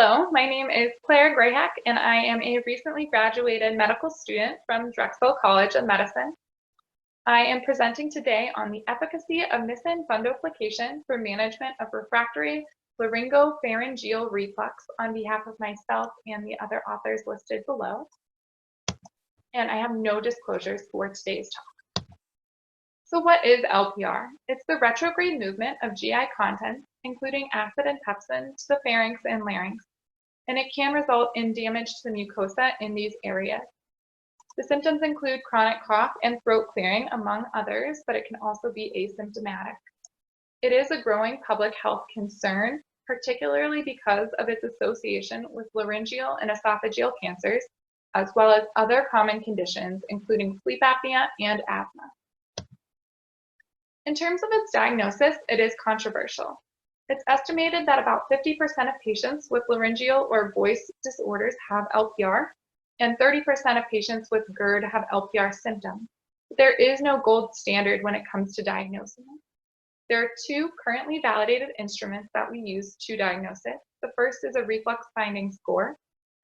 Hello, my name is Clara Grayhack, and I am a recently graduated medical student from Drexel College of Medicine. I am presenting today on the efficacy of Nissen Fundoplication for management of refractory laryngopharyngeal reflux on behalf of myself and the other authors listed below. And I have no disclosures for today's talk. So what is LPR? It's the retrograde movement of GI contents, including acid and pepsin, to the pharynx and larynx, and it can result in damage to the mucosa in these areas. The symptoms include chronic cough and throat clearing, among others, but it can also be asymptomatic. It is a growing public health concern, particularly because of its association with laryngeal and esophageal cancers, as well as other common conditions, including sleep apnea and asthma. In terms of its diagnosis, it is controversial. It's estimated that about 50% of patients with laryngeal or voice disorders have LPR, and 30% of patients with GERD have LPR symptoms. There is no gold standard when it comes to diagnosing it. There are two currently validated instruments that we use to diagnose it. The first is a reflux finding score.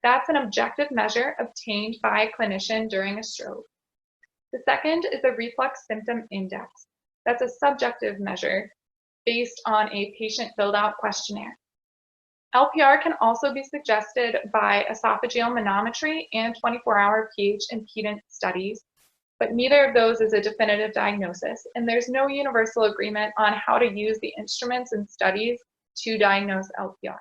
That's an objective measure obtained by a clinician during a stroke. The second is a reflux symptom index. That's a subjective measure based on a patient filled-out questionnaire. LPR can also be suggested by esophageal manometry and 24-hour pH-impedance studies, but neither of those is a definitive diagnosis, and there's no universal agreement on how to use the instruments and studies to diagnose LPR.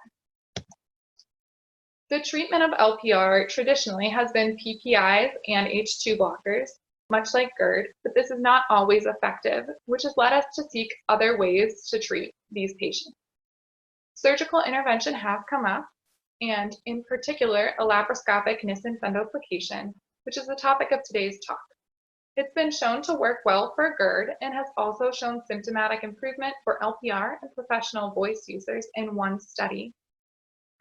The treatment of LPR traditionally has been PPIs and H2 blockers, much like GERD, but this is not always effective, which has led us to seek other ways to treat these patients. Surgical intervention has come up, and in particular, a laparoscopic Nissen Fundoplication, which is the topic of today's talk. It's been shown to work well for GERD and has also shown symptomatic improvement for LPR and professional voice users in one study.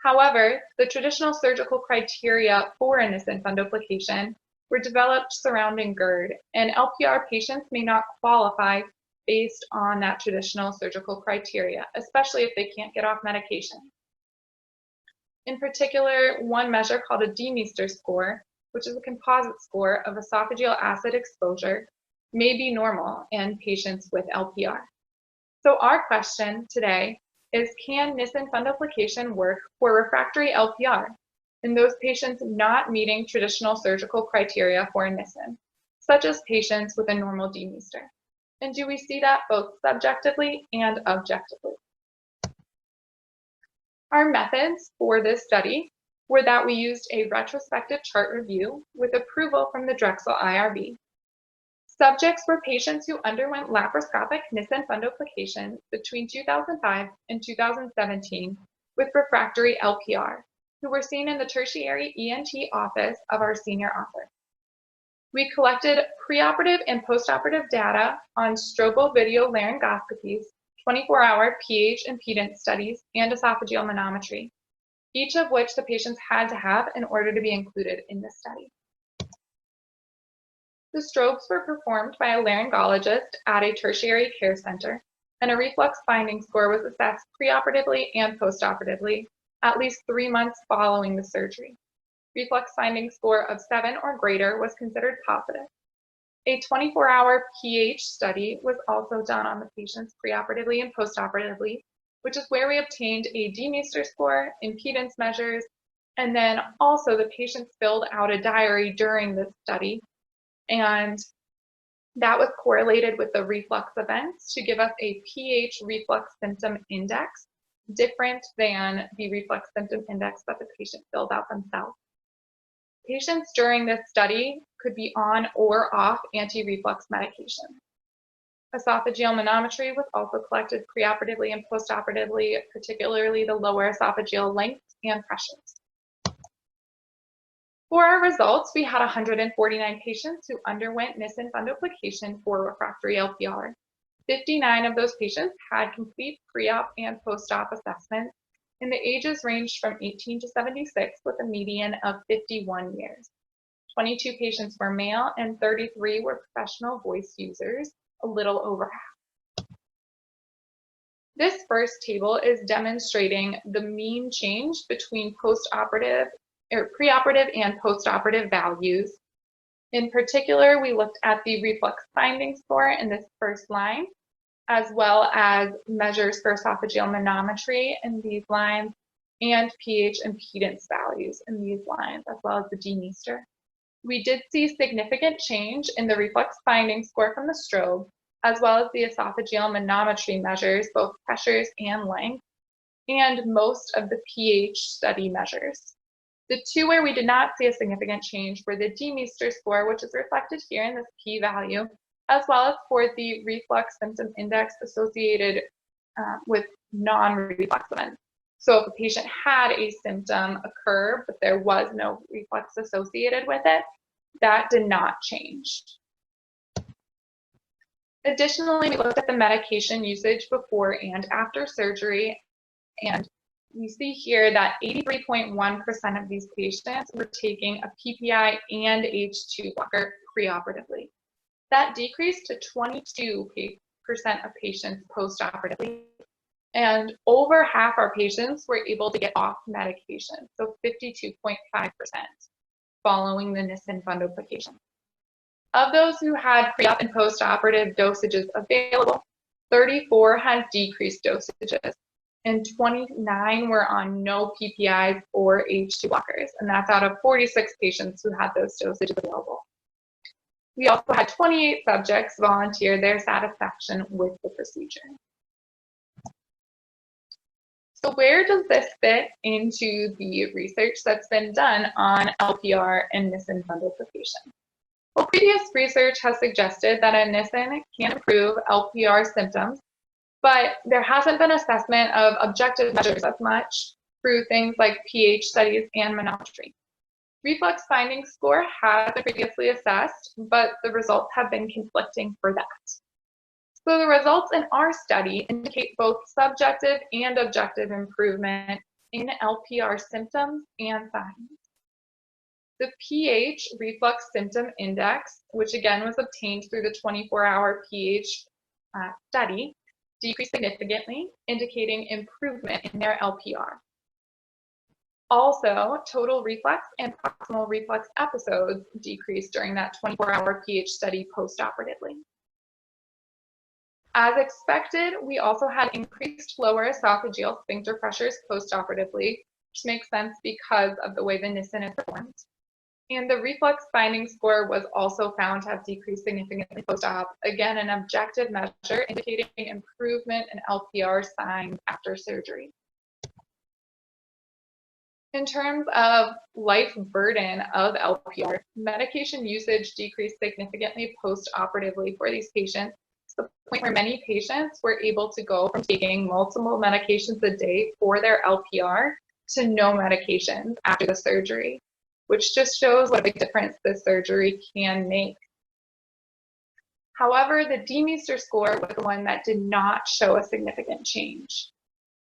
However, the traditional surgical criteria for a Nissen Fundoplication were developed surrounding GERD, and LPR patients may not qualify based on that traditional surgical criteria, especially if they can't get off medication. In particular, one measure called a DeMeester score, which is a composite score of esophageal acid exposure, may be normal in patients with LPR. So our question today is, can Nissen Fundoplication work for refractory LPR? In those patients not meeting traditional surgical criteria for Nissen, such as patients with a normal DeMeester. And do we see that both subjectively and objectively? Our methods for this study were that we used a retrospective chart review with approval from the Drexel IRB. Subjects were patients who underwent laparoscopic Nissen Fundoplication between 2005 and 2017 with refractory LPR, who were seen in the tertiary ENT office of our senior author. We collected preoperative and postoperative data on strobo-video laryngoscopies, 24-hour pH-impedance studies, and esophageal manometry, each of which the patients had to have in order to be included in this study. The strobes were performed by a laryngologist at a tertiary care center, and a reflux finding score was assessed preoperatively and postoperatively, at least 3 months following the surgery. Reflux finding score of 7 or greater was considered positive. A 24-hour pH study was also done on the patients preoperatively and postoperatively, which is where we obtained a DeMeester score, impedance measures, and then also the patients filled out a diary during this study, and that was correlated with the reflux events to give us a pH reflux symptom index, different than the reflux symptom index that the patient filled out themselves. Patients during this study could be on or off anti-reflux medication. Esophageal manometry was also collected preoperatively and postoperatively, particularly the lower esophageal lengths and pressures. For our results, we had 149 patients who underwent Nissen Fundoplication for refractory LPR. 59 of those patients had complete pre-op and post-op assessments, and the ages ranged from 18 to 76 with a median of 51 years. 22 patients were male and 33 were professional voice users, a little over half. This first table is demonstrating the mean change between post-operative or pre-operative and post-operative values. In particular, we looked at the reflux finding score in this first line, as well as measures for esophageal manometry in these lines, and pH impedance values in these lines, as well as the DeMeester. We did see significant change in the reflux finding score from the strobe, as well as the esophageal manometry measures, both pressures and length, and most of the pH study measures. The two where we did not see a significant change were the DeMeester score, which is reflected here in this p-value, as well as for the reflux symptom index associated with non-reflux events. So if a patient had a symptom occur, but there was no reflux associated with it, that did not change. Additionally, we looked at the medication usage before and after surgery, and you see here that 83.1% of these patients were taking a PPI and H2 blocker preoperatively. That decreased to 22% of patients postoperatively, and over half our patients were able to get off medication, so 52.5% following the Nissen Fundoplication. Of those who had pre-op and post-operative dosages available, 34 had decreased dosages, and 29 were on no PPIs or H2 blockers, and that's out of 46 patients who had those dosages available. We also had 28 subjects volunteer their satisfaction with the procedure. So where does this fit into the research that's been done on LPR and Nissen Fundoplication? Well, previous research has suggested that a Nissen can improve LPR symptoms, but there hasn't been assessment of objective measures as much through things like pH studies and manometry. Reflux finding score has been previously assessed, but the results have been conflicting for that. So the results in our study indicate both subjective and objective improvement in LPR symptoms and signs. The pH reflux symptom index, which again was obtained through the 24-hour pH study, decreased significantly, indicating improvement in their LPR. Also, total reflux and proximal reflux episodes decreased during that 24-hour pH study postoperatively. As expected, we also had increased lower esophageal sphincter pressures postoperatively, which makes sense because of the way the Nissen is performed. And the reflux finding score was also found to have decreased significantly post-op, again, an objective measure indicating improvement in LPR signs after surgery. In terms of life burden of LPR, medication usage decreased significantly post-operatively for these patients, to the point where many patients were able to go from taking multiple medications a day for their LPR to no medications after the surgery, which just shows what a big difference this surgery can make. However, the DeMeester score was the one that did not show a significant change.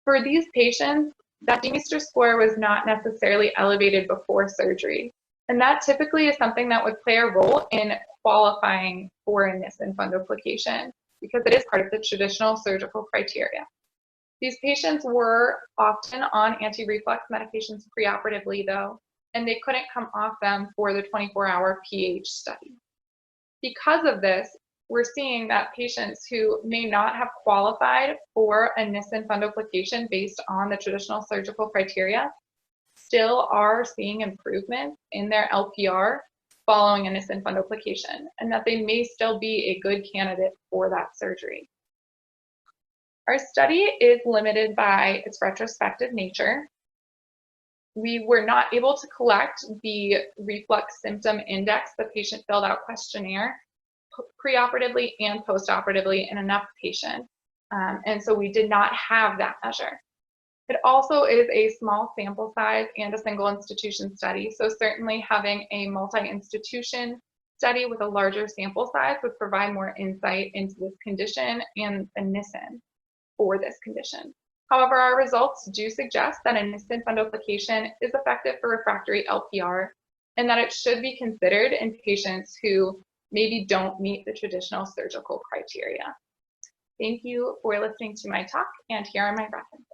For these patients, that DeMeester score was not necessarily elevated before surgery, and that typically is something that would play a role in qualifying for a Nissen Fundoplication, because it is part of the traditional surgical criteria. These patients were often on anti-reflux medications preoperatively though, and they couldn't come off them for the 24-hour pH study. Because of this, we're seeing that patients who may not have qualified for a Nissen Fundoplication based on the traditional surgical criteria still are seeing improvements in their LPR following a Nissen Fundoplication, and that they may still be a good candidate for that surgery. Our study is limited by its retrospective nature. We were not able to collect the reflux symptom index, the patient filled out questionnaire, preoperatively and postoperatively in enough patients, and so we did not have that measure. It also is a small sample size and a single institution study, so certainly having a multi-institution study with a larger sample size would provide more insight into this condition and the Nissen for this condition. However, our results do suggest that a Nissen Fundoplication is effective for refractory LPR, and that it should be considered in patients who maybe don't meet the traditional surgical criteria. Thank you for listening to my talk, and here are my references.